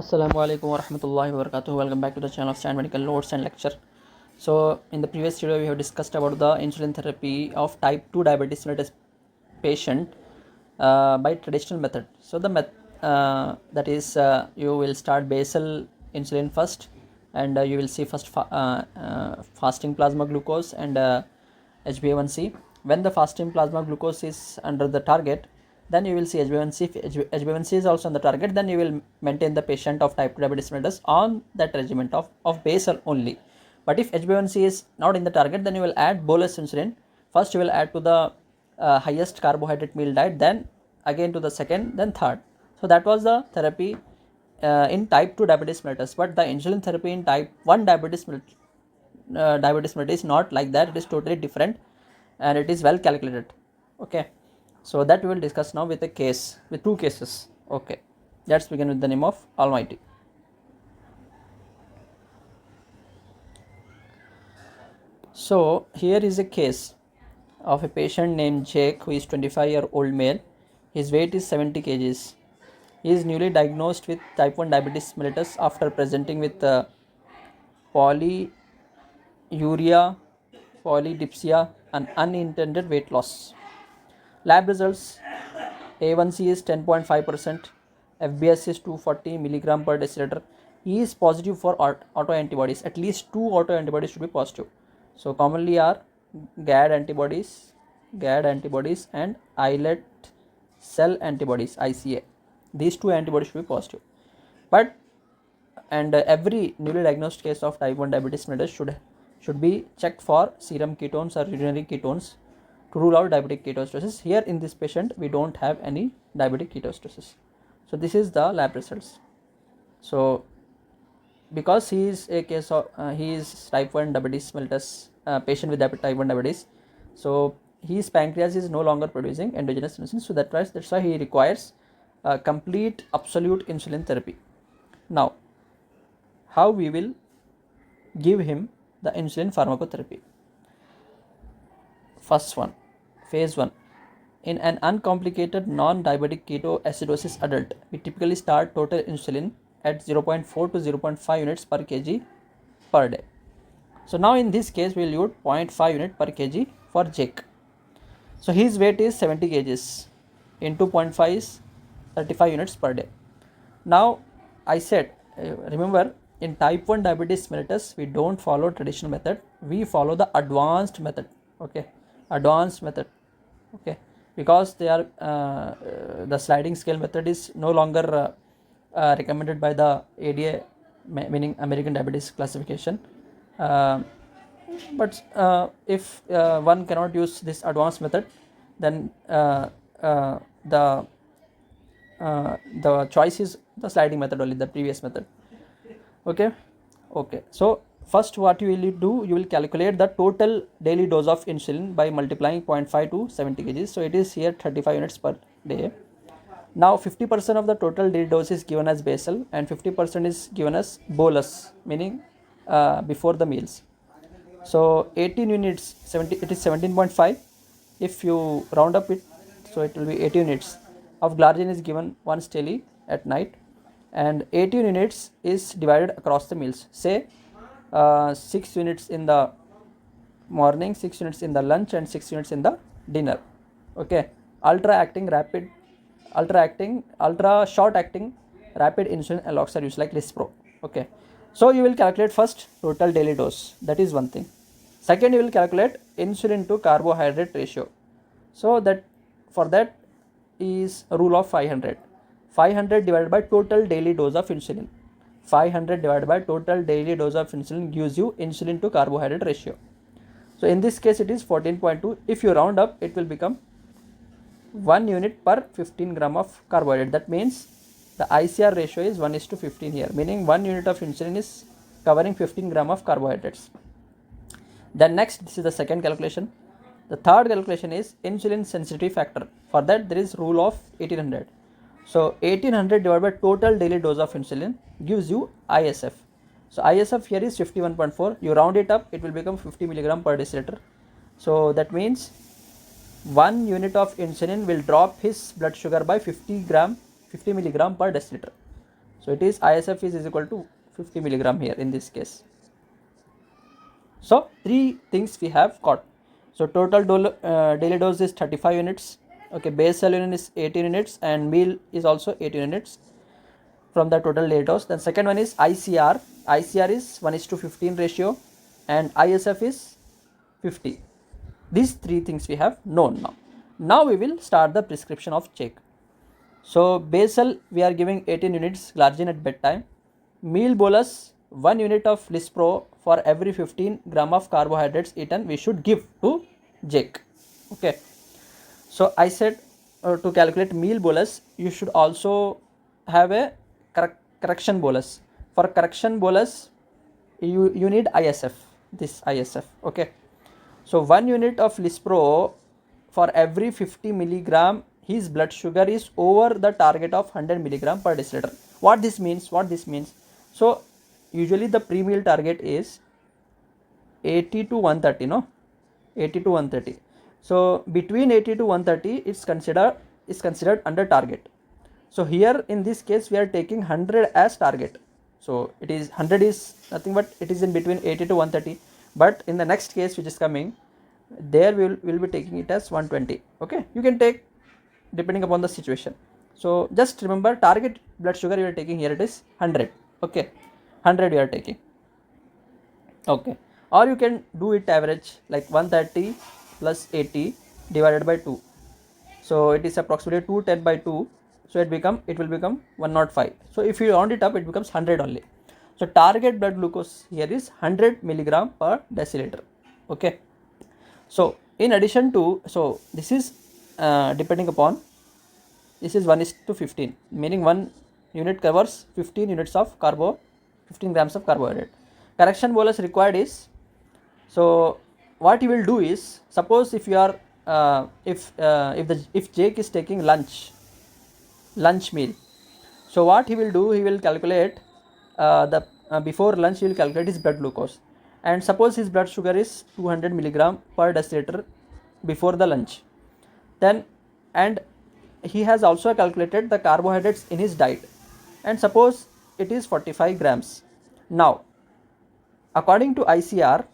Assalamualaikum warahmatullahi wabarakatuh. Welcome back to the channel of Stand Medical Notes and Lecture. So in the previous video we have discussed about the insulin therapy of type 2 diabetes mellitus patient by traditional method. So the that is you will start basal insulin first, and you will see first fasting plasma glucose and HbA1c. When the fasting plasma glucose is under the target, then you will see HbA1c. If HbA1c is also on the target, then you will maintain the patient of type 2 diabetes mellitus on that regimen of basal only. But if HbA1c is not in the target, then you will add bolus insulin. First you will add to the highest carbohydrate meal diet, then again to the second, then third. So that was the therapy in type 2 diabetes mellitus. But the insulin therapy in type 1 diabetes mellitus is not like that. It is totally different and it is well calculated. Okay, so that we will discuss now with two cases. Okay, let's begin with the name of Almighty. So here is a case of a patient named Jake, who is 25-year-old male. His weight is 70 kgs. He is newly diagnosed with type 1 diabetes mellitus after presenting with polyuria, polydipsia and unintended weight loss. Lab results: A1C is 10.5%, FBS is 240 milligram per deciliter. He is positive for autoantibodies. At least 2 autoantibodies should be positive. So commonly are GAD antibodies and islet cell antibodies, ICA. These 2 antibodies should be positive. But every newly diagnosed case of type 1 diabetes mellitus should be checked for serum ketones or urinary ketones to rule out diabetic ketoacidosis. Here in this patient we don't have any diabetic ketoacidosis. So this is the lab results. So because he is a case of he is type 1 diabetes mellitus patient with type 1 diabetes, so his pancreas is no longer producing endogenous insulin, so that's why he requires complete absolute insulin therapy. Now how we will give him the insulin pharmacotherapy? First one, phase 1. In an uncomplicated non-diabetic ketoacidosis adult, we typically start total insulin at 0.4 to 0.5 units per kg per day. So now in this case we will use 0.5 unit per kg for Jake. So his weight is 70 kgs into 0.5 is 35 units per day. Now I said, remember, in type 1 diabetes mellitus we don't follow traditional method, we follow the advanced method. Okay, advanced method. Okay, because they are the sliding scale method is no longer recommended by the ADA, meaning American Diabetes Classification. But if one cannot use this advanced method, then the choice is the sliding method only, the previous method. Okay. So first what you will do, you will calculate the total daily dose of insulin by multiplying 0.5 to 70 kg. So it is here 35 units per day. Now 50% of the total daily dose is given as basal and 50% is given as bolus, meaning before the meals. So 18 units, it is 17.5. If you round up it, so it will be 18 units of glargine is given once daily at night, and 18 units is divided across the meals. Say 6 units in the morning, 6 units in the lunch, and 6 units in the dinner. Okay, ultra short acting rapid insulin alongside use like Lispro. Okay, so you will calculate first total daily dose, that is one thing. Second, you will calculate insulin to carbohydrate ratio. So that for that is rule of 500 divided by total daily dose of insulin. 500 divided by total daily dose of insulin gives you insulin to carbohydrate ratio. So in this case it is 14.2. If you round up, it will become 1 unit per 15 gram of carbohydrate. That means the ICR ratio is 1:15 here, meaning 1 unit of insulin is covering 15 gram of carbohydrates. Then next, this is the second calculation. The third calculation is insulin sensitivity factor. For that there is rule of 1800. So 1800 divided by total daily dose of insulin gives you ISF. So ISF here is 51.4. You round it up, it will become 50 milligram per deciliter. So that means 1 unit of insulin will drop his blood sugar by 50 milligram per deciliter. So it is ISF is equal to 50 milligram here in this case. So 3 things we have got. So total daily dose is 35 units. Okay, basal insulin is 18 units and meal is also 18 units from the total daily dose. Then second one is ICR. ICR is 1:15 ratio and ISF is 50. These 3 things we have known now. Now we will start the prescription of check. So basal we are giving 18 units glargine at bedtime. Meal bolus 1 unit of Lispro for every 15 gram of carbohydrates eaten we should give to Jake. Okay. So I said to calculate meal bolus you should also have a correction bolus. For correction bolus you need ISF, this ISF. Okay. So 1 unit of Lispro for every 50 milligram his blood sugar is over the target of 100 milligram per deciliter. What this means? So usually the pre-meal target is 80 to 130, no? 80 to 130. So between 80 to 130 is considered under target. So here in this case we are taking 100 as target. So it is 100 is nothing but it is in between 80 to 130. But in the next case which is coming, there we will be taking it as 120. Okay, you can take depending upon the situation. So just remember target blood sugar you are taking here, it is 100. Okay, 100 you are taking. Okay, or you can do it average like 130 plus 80 divided by 2. So it is approximately 210 by 2. So it will become 105. So if you round it up, it becomes 100 only. So target blood glucose here is 100 milligram per deciliter. Okay. So in addition to, so this is depending upon, this is 1:15, meaning 1 unit covers 15 units of 15 grams of carbohydrate. Correction bolus required is, so what you will do is, suppose if you are if Jake is taking lunch meal, so what he will do, he will calculate before lunch he will calculate his blood glucose, and suppose his blood sugar is 200 milligram per deciliter before the lunch, then and he has also calculated the carbohydrates in his diet, and suppose it is 45 grams. Now according to ICR,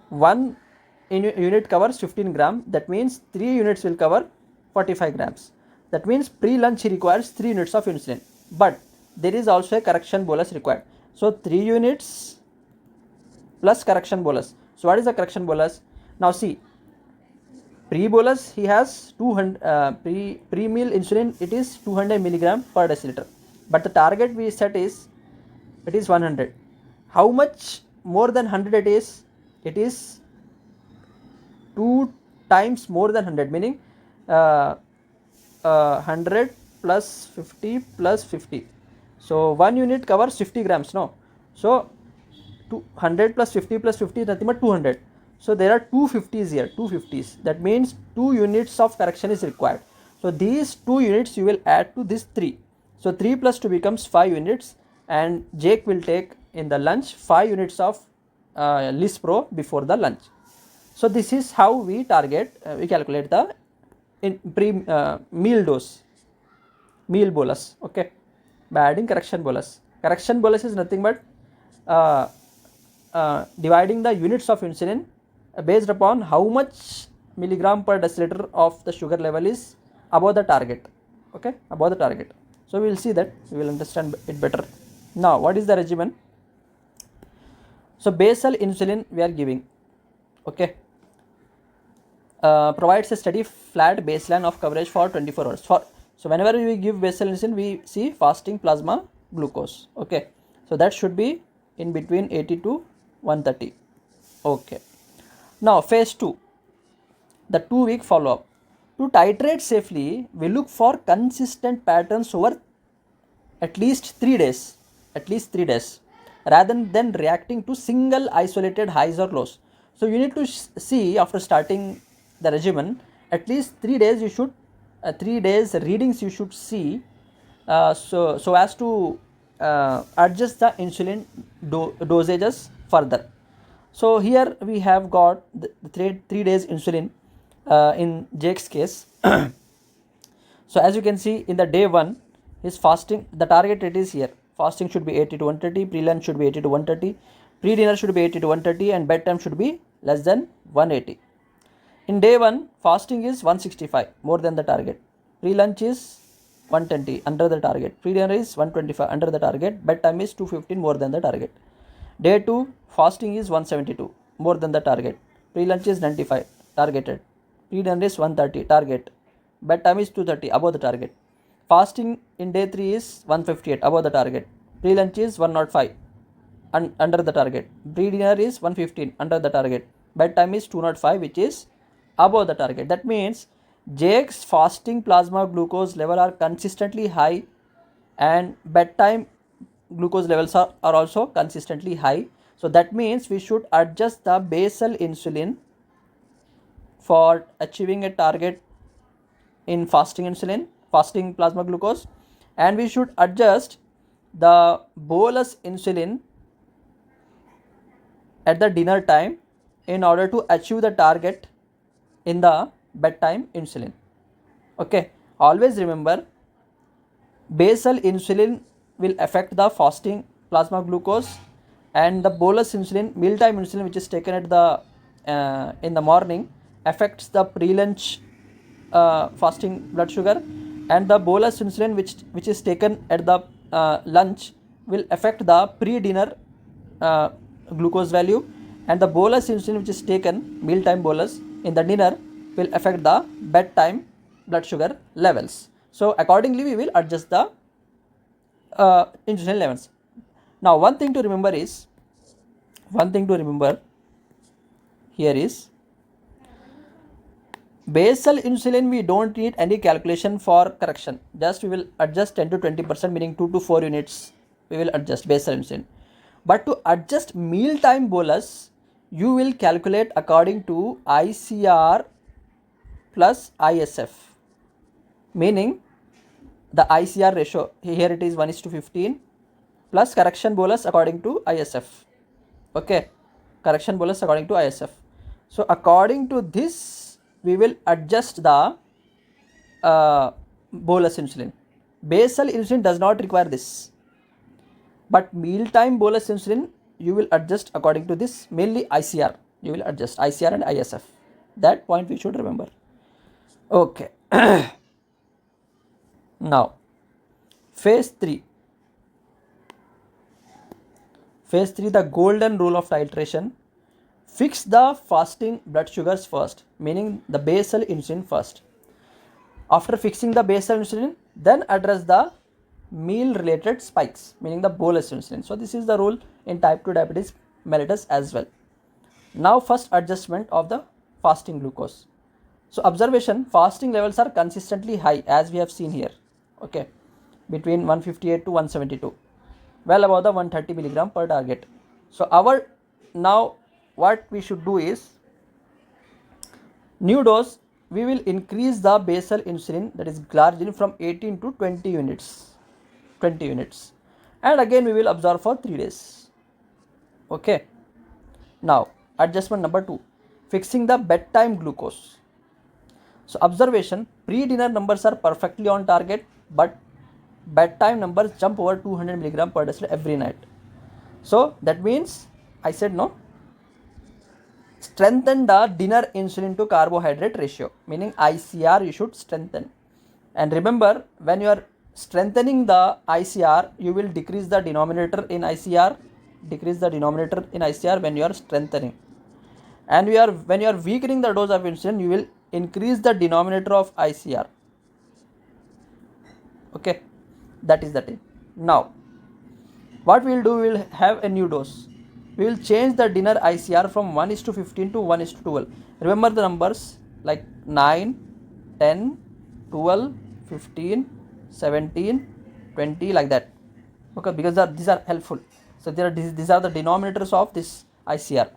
1 unit covers 15 gram, that means 3 units will cover 45 grams. That means pre-lunch he requires 3 units of insulin, but there is also a correction bolus required. So 3 units plus correction bolus. So what is the correction bolus? Now see, pre-bolus he has 200 pre-meal insulin, it is 200 milligram per deciliter, but the target we set is, it is 100. How much more than 100 it is? It is 2 times more than 100, meaning 100 plus 50 plus 50. So 1 unit covers 50 grams, no? So 200 plus 50 plus 50 is nothing but 200. So there are 250s here, 250s. That means 2 units of correction is required. So these 2 units you will add to this 3. So 3 plus 2 becomes 5 units, and Jake will take in the lunch 5 units of Lispro before the lunch. So this is how we calculate the meal dose, meal bolus. Okay, by adding correction bolus. Correction bolus is nothing but dividing the units of insulin based upon how much milligram per deciliter of the sugar level is above the target. Okay, above the target. So we will see that, we will understand it better. Now what is the regimen? So basal insulin we are giving. Okay, provides a steady flat baseline of coverage for 24 hours. So whenever we give basal insulin, we see fasting plasma glucose. Okay, so that should be in between 80 to 130. Okay, now phase 2, the 2-week follow-up. To titrate safely, we look for consistent patterns over at least 3 days, rather than reacting to single isolated highs or lows. So you need to see, after starting the regimen, at least 3 days you should 3 days readings you should see, so as to adjust the insulin dosages further. So here we have got the 3 days insulin in Jake's case. So as you can see, in the day 1 his fasting, the target rate is here. Fasting should be 80 to 130, pre-lunch should be 80 to 130, pre-dinner should be 80 to 130, and bedtime should be less than 180. In day 1, fasting is 165, more than the target. Pre-lunch is 120, under the target. Pre-dinner is 125, under the target. Bedtime is 215, more than the target. Day 2, fasting is 172, more than the target. Pre-lunch is 95, targeted. Pre-dinner is 130, target. Bedtime is 230, above the target. Fasting in day 3 is 158, above the target. Pre-lunch is 105, under the target. Pre-dinner is 115, under the target. Bedtime is 205, which is above the target. That means Jake's fasting plasma glucose level are consistently high, and bedtime glucose levels are also consistently high. So that means we should adjust the basal insulin for achieving a target in fasting plasma glucose, and we should adjust the bolus insulin at the dinner time in order to achieve the target in the bedtime insulin. Okay, always remember, basal insulin will affect the fasting plasma glucose, and the bolus insulin, mealtime insulin, which is taken at the in the morning, affects the pre-lunch fasting blood sugar, and the bolus insulin which is taken at the lunch will affect the pre-dinner glucose value, and the bolus insulin which is taken, mealtime bolus, in the dinner will affect the bedtime blood sugar levels. So accordingly we will adjust the insulin levels. Now one thing to remember here is, basal insulin we don't need any calculation for correction. Just we will adjust 10 to 20%, meaning 2 to 4 units we will adjust basal insulin. But to adjust mealtime bolus, you will calculate according to ICR plus ISF, meaning the ICR ratio, here it is 1:15, plus correction bolus according to ISF. Okay, correction bolus according to ISF. So according to this we will adjust the bolus insulin. Basal insulin does not require this, but mealtime bolus insulin you will adjust according to this, mainly ICR. You will adjust ICR and ISF. That point we should remember. Okay. Now phase 3, the golden rule of titration. Fix the fasting blood sugars first, meaning the basal insulin first. After fixing the basal insulin, then address the meal related spikes, meaning the bolus insulin. So this is the rule in type 2 diabetes mellitus as well. Now first adjustment of the fasting glucose. So observation, fasting levels are consistently high as we have seen here. Okay, between 158 to 172, well above the 130 milligram per target. So now what we should do is, new dose, we will increase the basal insulin, that is glargine, from 18 to 20 units, and again we will observe for 3 days. Okay, now adjustment number 2, fixing the bedtime glucose. So observation, pre-dinner numbers are perfectly on target, but bedtime numbers jump over 200 milligram per deciliter every night. So that means, I said no, strengthen the dinner insulin to carbohydrate ratio, meaning ICR you should strengthen. And remember, when you are strengthening the ICR, you will decrease the denominator in ICR, when you are strengthening. And when you are weakening the dose of insulin, you will increase the denominator of ICR. Okay, that is the thing. Now what we will do, we will have a new dose. We will change the dinner ICR from 1:15 to 1:12. Remember the numbers like 9, 10, 12, 15, 17, 20, like that. Okay, because these are helpful. So these are the denominators of this ICR.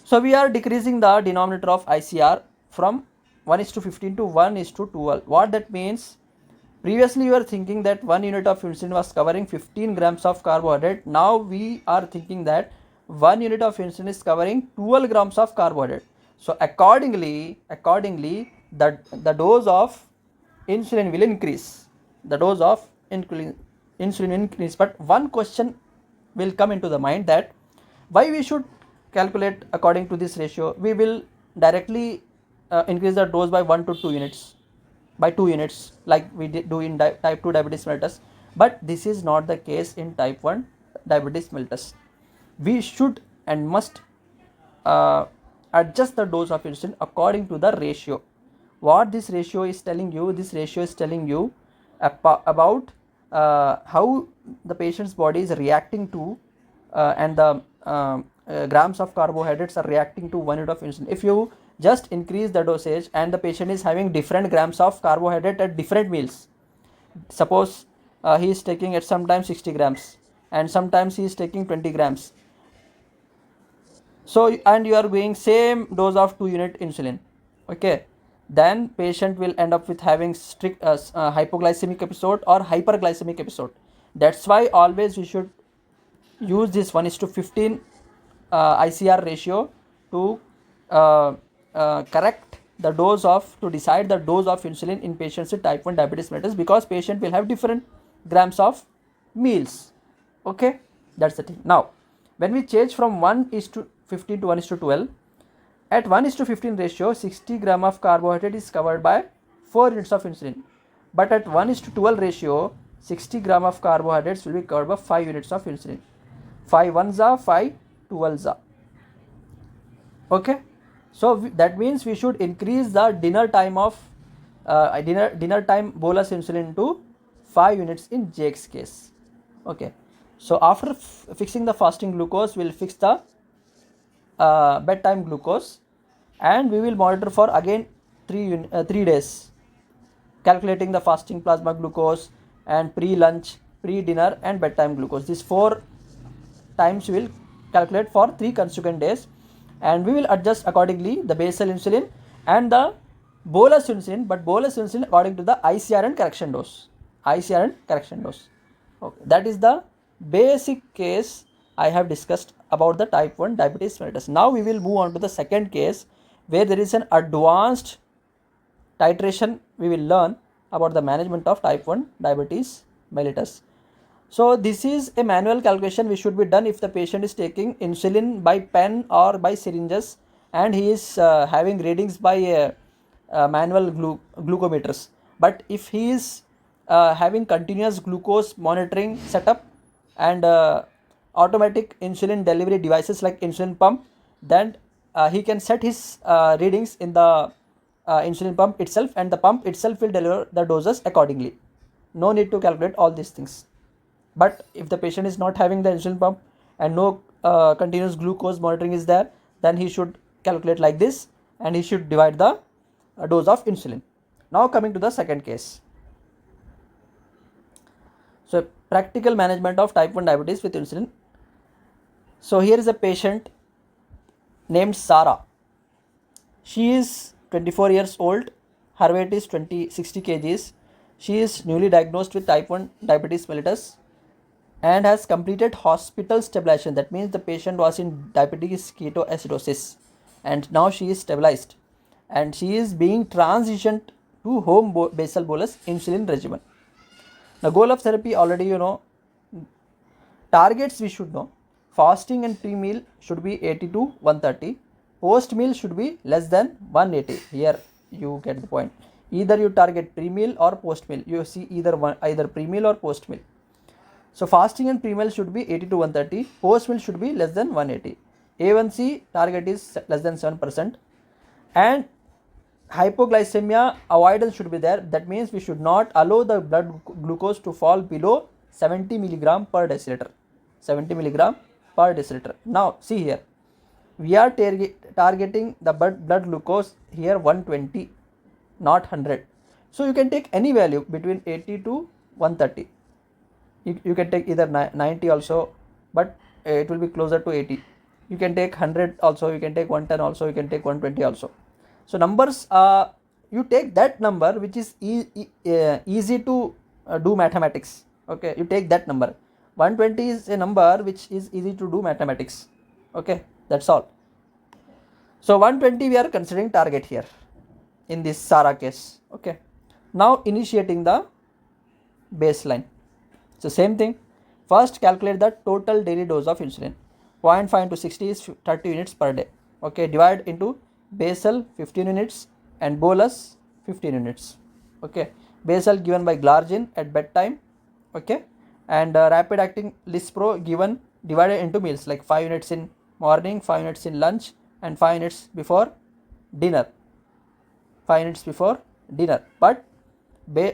So we are decreasing the denominator of ICR from 1:15 to 1:12. What that means? Previously you were thinking that 1 unit of insulin was covering 15 grams of carbohydrate. Now we are thinking that 1 unit of insulin is covering 12 grams of carbohydrate. So accordingly the dose of insulin will increase. the dose of insulin increase. But one question will come into the mind, that why we should calculate according to this ratio. We will directly increase the dose by 1 to 2 units, by 2 units, like we do in type 2 diabetes mellitus. But this is not the case in type 1 diabetes mellitus. We should and must adjust the dose of insulin according to the ratio. What this ratio is telling you? This ratio is telling you about how the patient's body is reacting to and the grams of carbohydrates are reacting to 1 unit of insulin. If you just increase the dosage and the patient is having different grams of carbohydrate at different meals, suppose he is taking at sometimes 60 grams and sometimes he is taking 20 grams, so and you are giving same dose of 2 unit insulin, okay, then patient will end up with having strict hypoglycemic episode or hyperglycemic episode. That's why always we should use this 1:15 ICR ratio to correct the dose of, to decide the dose of insulin in patients with type 1 diabetes mellitus, because patient will have different grams of meals, okay. That's the thing. Now when we change from 1:15 to 1:12, at 1:15 ratio 60 gram of carbohydrate is covered by 4 units of insulin, but at 1:12 ratio 60 gram of carbohydrates will be covered by 5 units of insulin. 5 ones are 5 12s are, okay. So that means we should increase the dinner time of dinner time bolus insulin to 5 units in Jake's case, okay. So after fixing the fasting glucose, we will fix the bedtime glucose, and we will monitor for again 3 days, calculating the fasting plasma glucose and pre-lunch, pre-dinner and bedtime glucose. These 4 times we will calculate for 3 consecutive days, and we will adjust accordingly the basal insulin and the bolus insulin, but bolus insulin according to the ICR and correction dose. ICR and correction dose. Okay, that is the basic case I have discussed about the type 1 diabetes mellitus. Now we will move on to the second case, where there is an advanced titration. We will learn about the management of type 1 diabetes mellitus. So this is a manual calculation which should be done if the patient is taking insulin by pen or by syringes, and he is having readings by manual glucometers. But if he is having continuous glucose monitoring setup and automatic insulin delivery devices like insulin pump, then he can set his readings in the insulin pump itself, and the pump itself will deliver the doses accordingly. No need to calculate all these things. But if the patient is not having the insulin pump and no continuous glucose monitoring is there, then he should calculate like this, and he should divide the dose of insulin. Now coming to the second case. So practical management of type 1 diabetes with insulin. So here is a patient named Sarah. She is 24 years old. Her weight is 60 kgs. She is newly diagnosed with type 1 diabetes mellitus and has completed hospital stabilization. That means the patient was in diabetes ketoacidosis and now she is stabilized, and she is being transitioned to home basal bolus insulin regimen. The goal of therapy already you know. Targets we should know. Fasting and pre-meal should be 80 to 130. Post-meal should be less than 180. Here you get the point. Either you target pre-meal or post-meal. You see either pre-meal or post-meal. So fasting and pre-meal should be 80 to 130. Post-meal should be less than 180. A1C target is less than 7%. And hypoglycemia avoidance should be there. That means we should not allow the blood glucose to fall below 70 milligram per deciliter. 70 milligram per deciliter. Now see here, we are targeting the blood glucose here 120, not 100. So you can take any value between 80 to 130. You can take either 90 also, but it will be closer to 80. You can take 100 also, you can take 110 also, you can take 120 also. So numbers, you take that number which is easy to do mathematics. Okay, you take that number. 120 is a number which is easy to do mathematics. Okay, that's all. So 120 we are considering target here in this Sarah case. Okay, now initiating the baseline. So same thing, first calculate the total daily dose of insulin. 0.5 into 60 is 30 units per day. Okay, divide into basal 15 units and bolus 15 units. Okay, basal given by glargine at bedtime. Okay, and rapid acting lispro given divided into meals, like 5 units in morning, 5 units in lunch, and 5 units before dinner. 5 units before dinner. But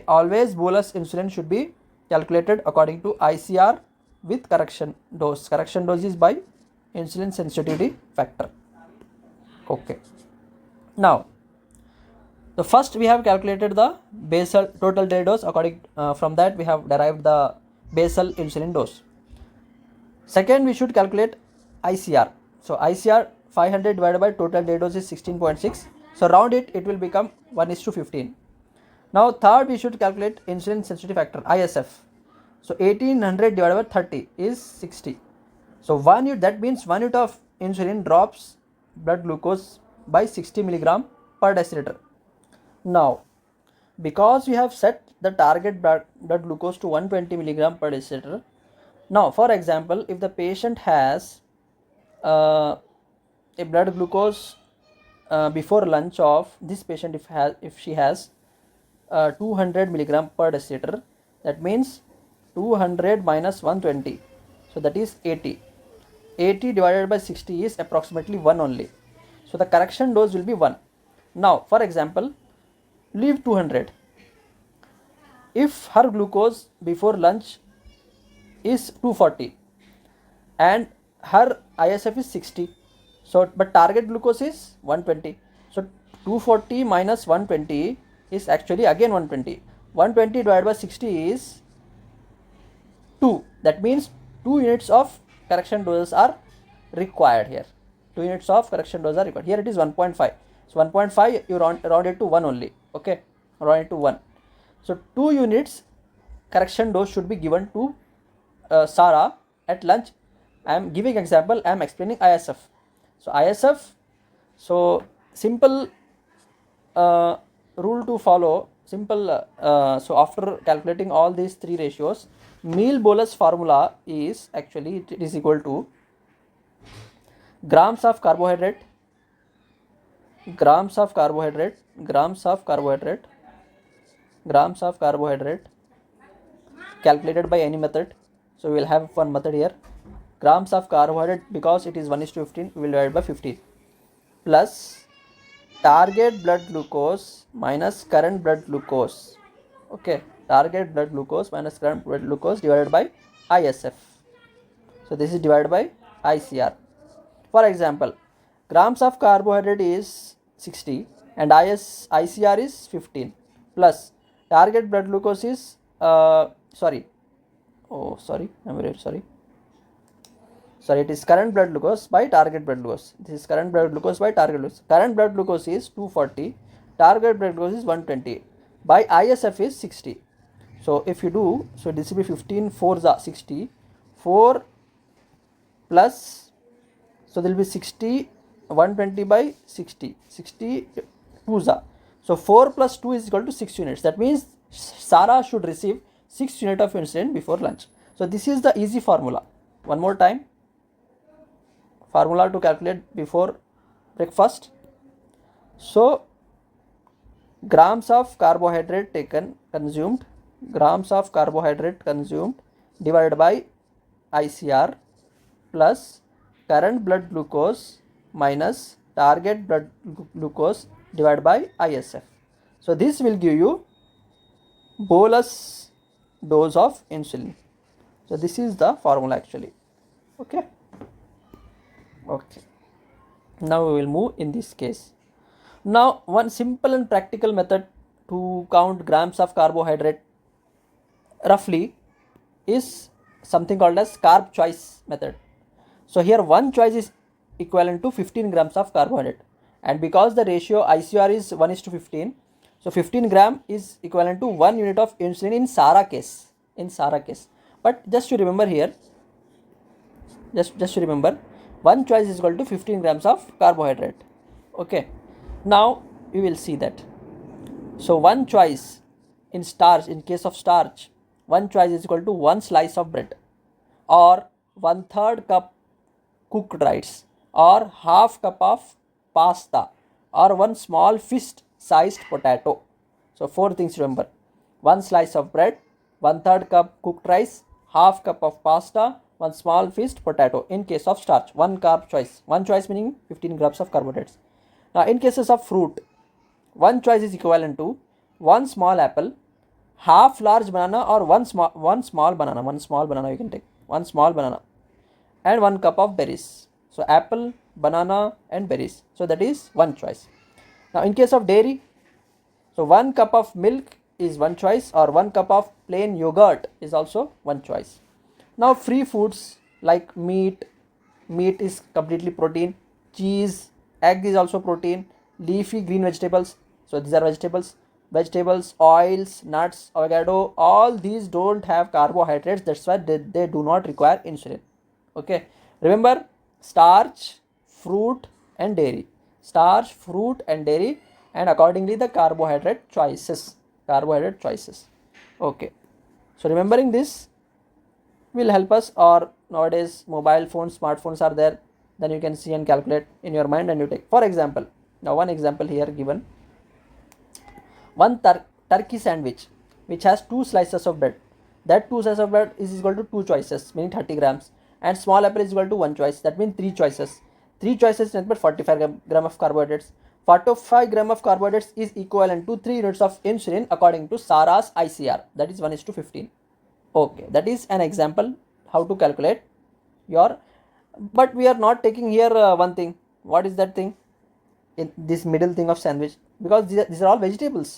always bolus insulin should be calculated according to ICR with correction dose. Correction dose is by insulin sensitivity factor. Okay, now the first we have calculated the basal total daily dose. According from that we have derived the basal insulin dose. Second, we should calculate ICR. So ICR 500 divided by total daily dose is 16.6. So round it will become 1:15. Now third, we should calculate insulin sensitivity factor, ISF. So 1800 divided by 30 is 60. So 1 unit, that means 1 unit of insulin drops blood glucose by 60 milligram per deciliter. Now, because we have set the target blood glucose to 120 milligram per deciliter. Now, for example, if the patient has a blood glucose before lunch of this patient, if she has 200 milligram per deciliter, that means 200 minus 120, so that is 80. 80 divided by 60 is approximately 1 only, so the correction dose will be 1. Now for example, leave 200. If her glucose before lunch is 240 and her ISF is 60, so but target glucose is 120, so 240 minus 120 is actually again 120. 120 divided by 60 is 2. That means 2 units of correction doses are required here. 2 units of correction doses are required. Here it is 1.5. So 1.5 you round it to 1 only. Okay, round it to 1. So 2 units correction dose should be given to Sarah at lunch. I am giving example, I am explaining ISF. So ISF, so simple rule to follow, simple. So after calculating all these 3 ratios, meal bolus formula is actually, it is equal to grams of carbohydrate calculated by any method. So we will have one method here. Grams of carbohydrate, because it is 1:15, we will divide by 15, plus target blood glucose minus current blood glucose. Okay, target blood glucose minus current blood glucose divided by ISF. So this is divided by ICR. For example, grams of carbohydrate is 60 and ICR is 15, plus target blood glucose is it is current blood glucose by target blood glucose. This is current blood glucose by target glucose. Current blood glucose is 240, target blood glucose is 120, by ISF is 60. So if you do, so this will be 15 4s are 60, 4 plus, so there will be 60, 120 by 60, 60 2s are. So 4 plus 2 is equal to 6 units. That means Sarah should receive 6 units of insulin before lunch. So this is the easy formula. One more time, formula to calculate before breakfast. So grams of carbohydrate consumed divided by ICR plus current blood glucose minus target blood glucose divided by ISF. So this will give you bolus dose of insulin. So this is the formula actually. Okay. Now we will move in this case. Now one simple and practical method to count grams of carbohydrate roughly is something called as carb choice method. So here one choice is equivalent to 15 grams of carbohydrate, and because the ratio ICR is 1:15, so 15 gram is equivalent to 1 unit of insulin in Sarah case. But just to remember here, just to remember, one choice is equal to 15 grams of carbohydrate. Okay, now we will see that. So one choice in starch, in case of starch, one choice is equal to one slice of bread, or 1/3 cup cooked rice, or half cup of pasta, or one small fist sized potato. So 4 things remember: one slice of bread, 1/3 cup cooked rice, half cup of pasta, one small fist potato. In case of starch, one carb choice. One choice meaning 15 grams of carbohydrates. Now in cases of fruit, one choice is equivalent to one small apple, half large banana, or one small banana you can take, one small banana, and 1 cup of berries. So apple, banana and berries. So that is one choice. Now in case of dairy, so 1 cup of milk is one choice, or 1 cup of plain yogurt is also one choice. Now free foods like meat is completely protein, cheese, egg is also protein, leafy green vegetables, so these are vegetables, oils, nuts, avocado, all these don't have carbohydrates, that's why they do not require insulin. Okay, remember, starch, fruit and dairy, and accordingly the carbohydrate choices. Okay, so remembering this will help us, or nowadays mobile phones, smartphones are there, then you can see and calculate in your mind and you take. For example, now one example here given: one turkey sandwich which has 2 slices of bread. That 2 slices of bread is equal to 2 choices, meaning 30 grams, and small apple is equal to 1 choice, that means 3 choices. 3 choices is nothing but 45 gram of carbohydrates. 45 gram of carbohydrates is equivalent to 3 units of insulin according to Sarah's ICR, that is 1:15. Okay, that is an example how to calculate your, but we are not taking here one thing. What is that thing in this middle thing of sandwich? Because these are all vegetables,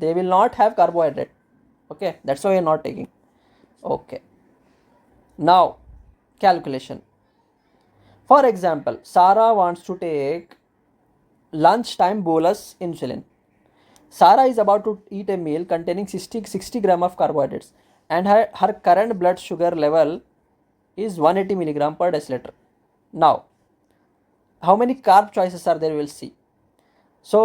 they will not have carbohydrate. Okay, that's why we are not taking. Okay, now calculation. For example, Sarah wants to take lunchtime bolus insulin. Sarah is about to eat a meal containing 60 gram of carbohydrates, and her current blood sugar level is 180 milligram per deciliter. Now, how many carb choices are there? We will see. So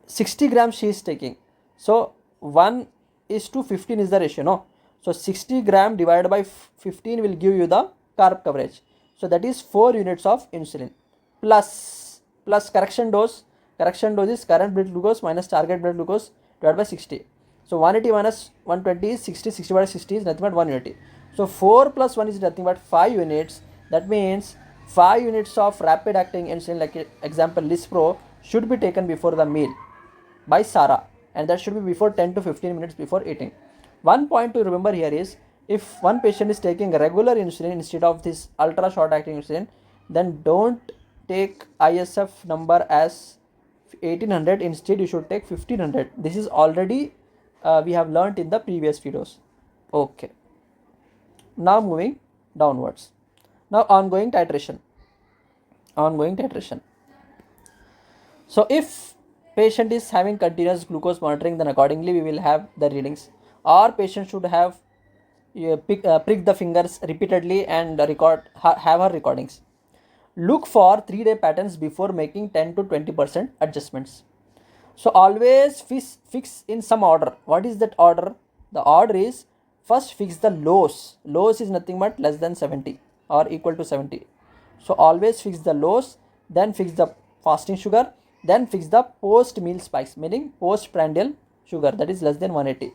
60 grams she is taking. So 1:15 is the ratio, no? So 60 gram divided by 15 will give you the carb coverage. So that is 4 units of insulin plus correction dose. Correction dose is current blood glucose minus target blood glucose divided by 60. So 180 minus 120 is 60. 60 by 60 is nothing but 180. So 4 plus 1 is nothing but 5 units. That means 5 units of rapid acting insulin, like example Lispro, should be taken before the meal by Sarah, and that should be before 10 to 15 minutes before eating. One point to remember here is, if one patient is taking regular insulin instead of this ultra short acting insulin, then don't take ISF number as 1800, instead you should take 1500. This is already we have learnt in the previous videos. Okay, now moving downwards. Now ongoing titration. So if patient is having continuous glucose monitoring, then accordingly we will have the readings, or patient should have prick the fingers repeatedly and have her recordings. Look for 3-day patterns before making 10 to 20% adjustments. So always fix in some order. What is that order? The order is, first fix the lows. Lows is nothing but less than 70 or equal to 70. So always fix the lows, then fix the fasting sugar, then fix the post meal spikes, meaning postprandial sugar, that is less than 180,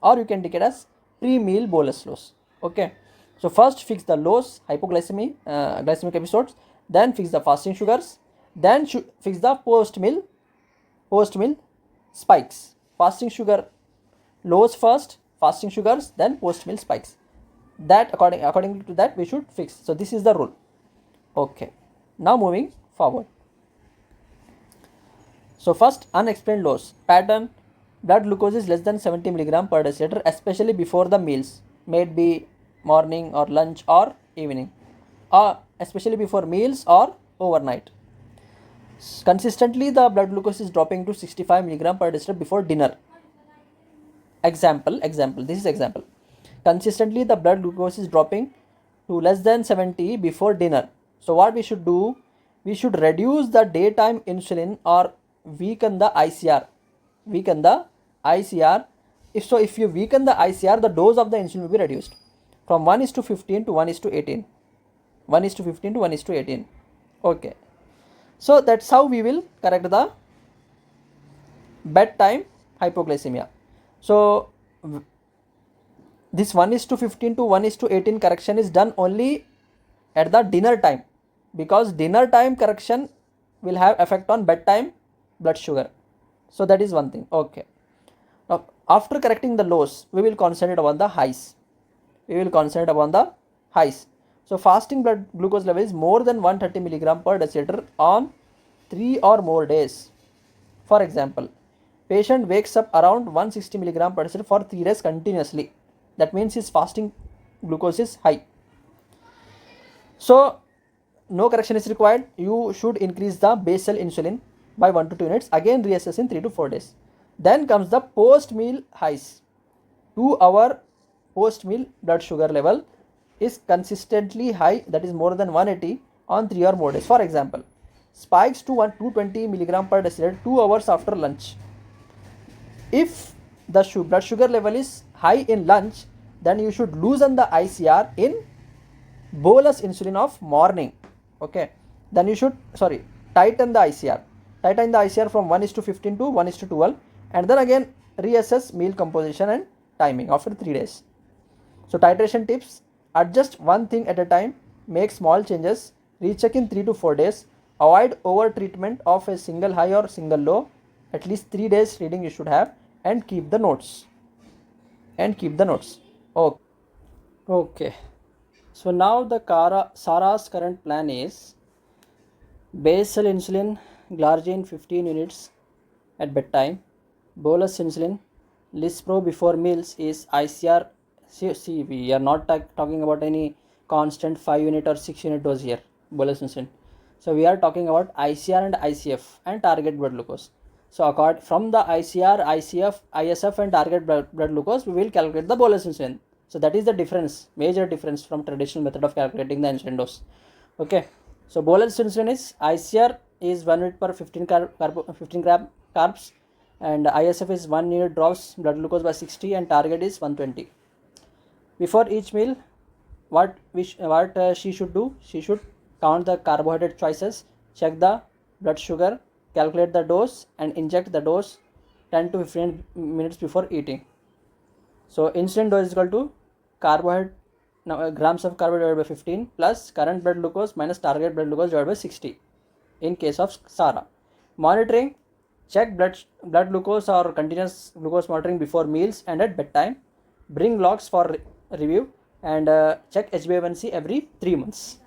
or you can take it as pre-meal bolus lows. Okay, so first fix the lows, hypoglycemic glycemic episodes, then fix the fasting sugars, then fix the post meal spikes. Fasting sugar lows first, fasting sugars, then post meal spikes. That according to that we should fix. So this is the rule. Okay, now moving forward. So first, unexplained lows pattern: blood glucose is less than 70 milligram per deciliter, especially before the meals, may it be morning or lunch or evening, or especially before meals or overnight. Consistently the blood glucose is dropping to 65 milligram per deciliter before dinner. Example, this is example. Consistently the blood glucose is dropping to less than 70 before dinner. So what we should do? We should reduce the daytime insulin or weaken the ICR if you weaken the ICR, the dose of the insulin will be reduced from 1:15 to 1:18. 1:15 to 1:18. Okay. So that's how we will correct the bedtime hypoglycemia. So this 1:15 to 1:18 correction is done only at the dinner time, because dinner time correction will have effect on bedtime blood sugar. So that is one thing. Okay. Now after correcting the lows, we will concentrate upon the highs. So fasting blood glucose level is more than 130 mg per deciliter on 3 or more days. For example, patient wakes up around 160 mg per deciliter for 3 days continuously. That means his fasting glucose is high. So no correction is required. You should increase the basal insulin by 1 to 2 units. Again reassess in 3 to 4 days. Then comes the post-meal highs. 2 hour post-meal blood sugar level is consistently high, that is more than 180 on 3 or more days. For example, spikes to 220 mg per deciliter 2 hours after lunch. If the blood sugar level is high in lunch, then you should loosen the ICR in bolus insulin of morning. Okay, then you should tighten the ICR from 1:15 to 1:12, and then again reassess meal composition and timing after 3 days. So titration tips: adjust one thing at a time, make small changes, recheck in 3 to 4 days, avoid over treatment of a single high or single low, at least 3 days reading you should have, and keep the notes. Okay. So now the Sara's current plan is basal insulin glargine 15 units at bedtime, bolus insulin Lispro before meals is ICR. See, we are not talking about any constant 5 unit or 6 unit dose here, bolus insulin. So we are talking about ICR and ICF and target blood glucose. So from the ICR, ICF, ISF and target blood glucose, we will calculate the bolus insulin. So that is the difference, major difference from traditional method of calculating the insulin dose. Okay. So bolus insulin is ICR is 1 unit per 15 gram carbs, and ISF is 1 unit drops blood glucose by 60, and target is 120. Before each meal, what she should do? She should count the carbohydrate choices, check the blood sugar, calculate the dose, and inject the dose 10 to 15 minutes before eating. So insulin dose is equal to grams of carbohydrate divided by 15 plus current blood glucose minus target blood glucose divided by 60 in case of Sara. Monitoring: check blood glucose or continuous glucose monitoring before meals and at bedtime. Bring logs for review, and check HbA1c every 3 months.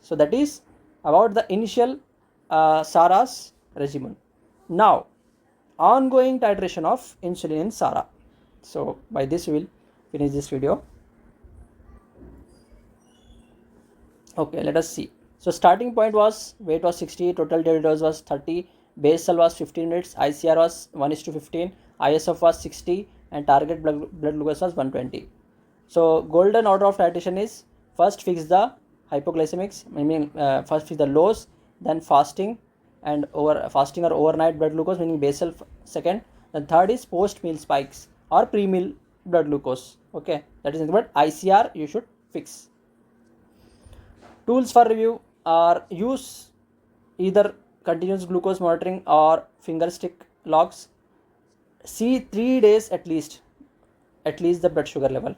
So that is about the initial Sara's regimen. Now ongoing titration of insulin in Sara. So by this we will finish this video. Okay, let us see. So starting point was weight was 60, total daily dose was 30, basal was 15 units, ICR was 1:15, ISF was 60, and target blood glucose was 120. So golden order of titration is: first fix the hypoglycemics, first fix the lows, then fasting or overnight blood glucose, meaning basal second, then third is post meal spikes or pre-meal blood glucose. Okay, that is about ICR you should fix. Tools for review are: use either continuous glucose monitoring or finger stick logs. See 3 days at least the blood sugar level.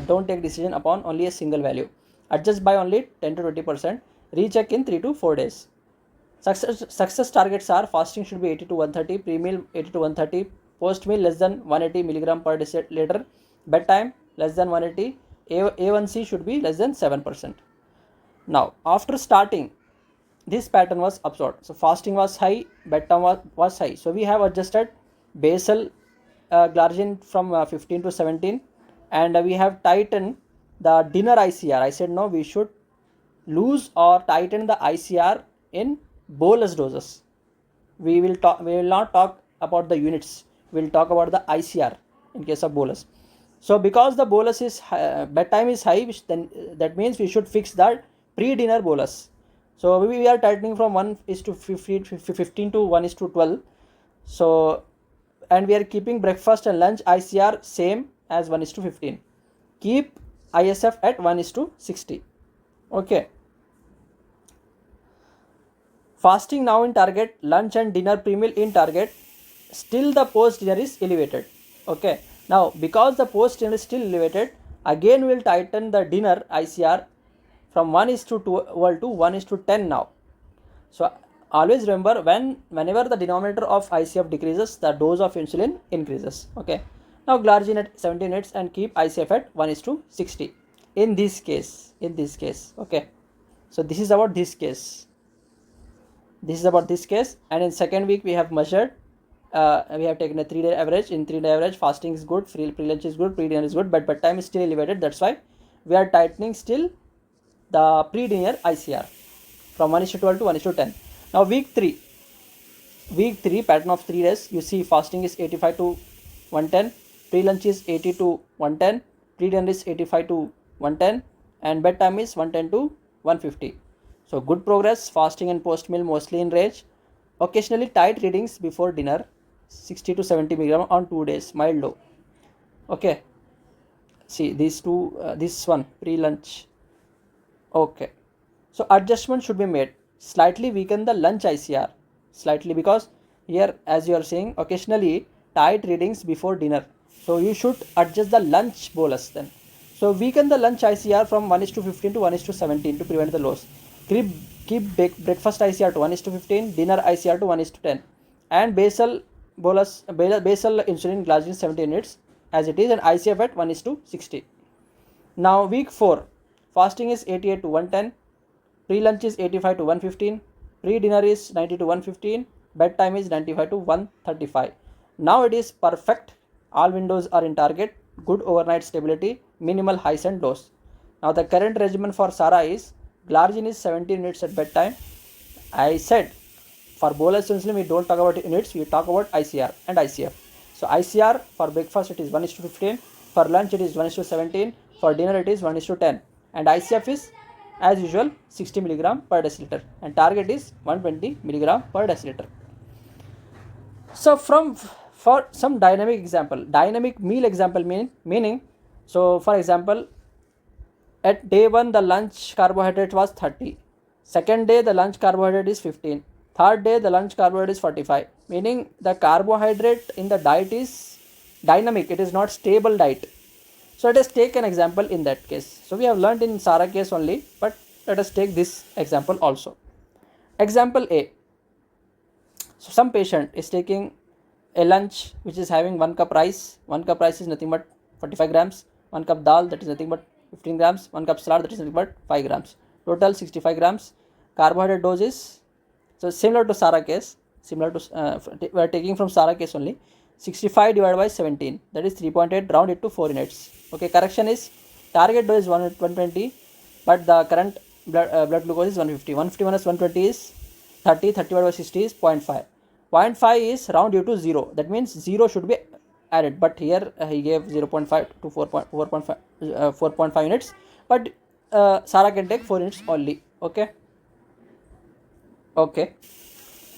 Don't take decision upon only a single value. Adjust by only 10 to 20%. Recheck in 3 to 4 days. Success targets are: fasting should be 80 to 130, pre-meal 80 to 130, post-meal less than 180 mg per deciliter, bedtime less than 180, A1C should be less than 7%. Now after starting, this pattern was observed. So fasting was high, bedtime was high. So we have adjusted basal glargine from 15 to 17, and we have tightened the dinner ICR. I said no, we should lose or tighten the ICR in bolus doses. We will not talk about the units. We will talk about the ICR in case of bolus. So because the bolus is bedtime is high, then that means we should fix that pre-dinner bolus. So we are tightening from 1:15 to 1:12. So and we are keeping breakfast and lunch ICR same as 1:15. Keep ISF at 1:60. Okay. Fasting now in target, lunch and dinner pre-meal in target, still the post dinner is elevated. Okay. Now because the post dinner is still elevated, again we will tighten the dinner ICR from 1:12 to 1:10 now. So always remember, whenever the denominator of ICF decreases, the dose of insulin increases. Okay. Now glargine at 70 minutes and keep ICF at 1:60. In this case. Okay. So this is about this case. And in second week we have measured. We have taken a 3-day average. In 3-day average, fasting is good, pre-lunch is good, pre-dinner is good, but bedtime is still elevated. That's why we are tightening still the pre-dinner ICR from 1:12 to 1:10. Now week 3 pattern of 3 days, you see fasting is 85 to 110, pre-lunch is 80 to 110, pre-dinner is 85 to 110, and bedtime is 110 to 150. So good progress. Fasting and post meal mostly in range. Occasionally tight readings before dinner, 60 to 70 milligram on 2 days, mild low. Okay, see these two, this one pre-lunch. Okay, so adjustment should be made. Slightly weaken the lunch ICR, slightly, because here as you are saying occasionally tight readings before dinner, so you should adjust the lunch bolus then. So weaken the lunch ICR from 1:15 to 1:17 to prevent the loss. Keep breakfast ICR to 1:15, dinner ICR to 1:10, and basal insulin glargine 70 units as it is, and ICF at 1:60. Now week 4, fasting is 88 to 110, pre-lunch is 85 to 115, pre-dinner is 90 to 115, bedtime is 95 to 135. Now it is perfect. All windows are in target, good overnight stability, minimal highs and lows. Now the current regimen for Sara is glargine is 17 units at bedtime. I said for bolus insulin we don't talk about units, we talk about ICR and ICF. So ICR for breakfast it is 1:15, for lunch it is 1:17, for dinner it is 1:10, and ICF is as usual 60 milligram per deciliter, and target is 120 milligram per deciliter. So for some dynamic meal example meaning, so for example, at day 1 the lunch carbohydrate was 30, second day the lunch carbohydrate is 15, third day the lunch carbohydrate is 45, meaning the carbohydrate in the diet is dynamic, it is not stable diet. So let us take an example in that case. So we have learned in Sara case only, but let us take this example also. Example A. So some patient is taking a lunch which is having 1 cup rice. 1 cup rice is nothing but 45 grams. 1 cup dal, that is nothing but 15 grams. 1 cup salad, that is nothing but 5 grams. Total 65 grams. Carbohydrate dose is, so similar to Sara case, we are taking from Sara case only. 65 divided by 17, that is 3.8, round it to 4 units. Okay, correction is target dose is 120, but the current blood glucose is 150. 150 minus 120 is 30, 30 divided by 60 is 0.5. 0.5 is round due to 0, that means 0 should be added, but here he gave 0.5 to 4.5 units, but Sara can take 4 units only. Okay.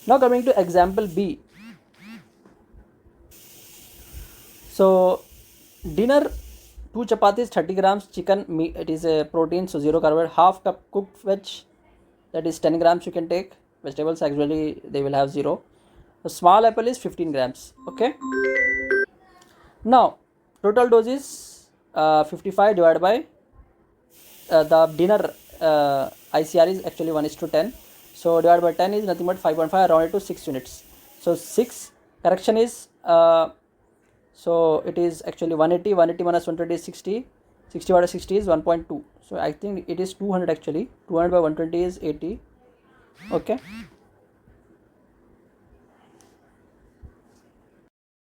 Now coming to example B. So dinner, 2 chapatis, 30 grams, chicken meat, it is a protein, so 0 carbohydrate, half cup cooked veg, that is 10 grams you can take. Vegetables actually they will have 0. A small apple is 15 grams. Okay. Now total dose is 55 divided by the dinner ICR is actually 1:10. So divided by 10 is nothing but 5.5, rounded to 6 units. So 6, correction is so it is actually 180. 180 minus 120 is 60. 60 divided by 60 is 1.2. So I think it is 200 actually. 200 by 120 is 80. Okay.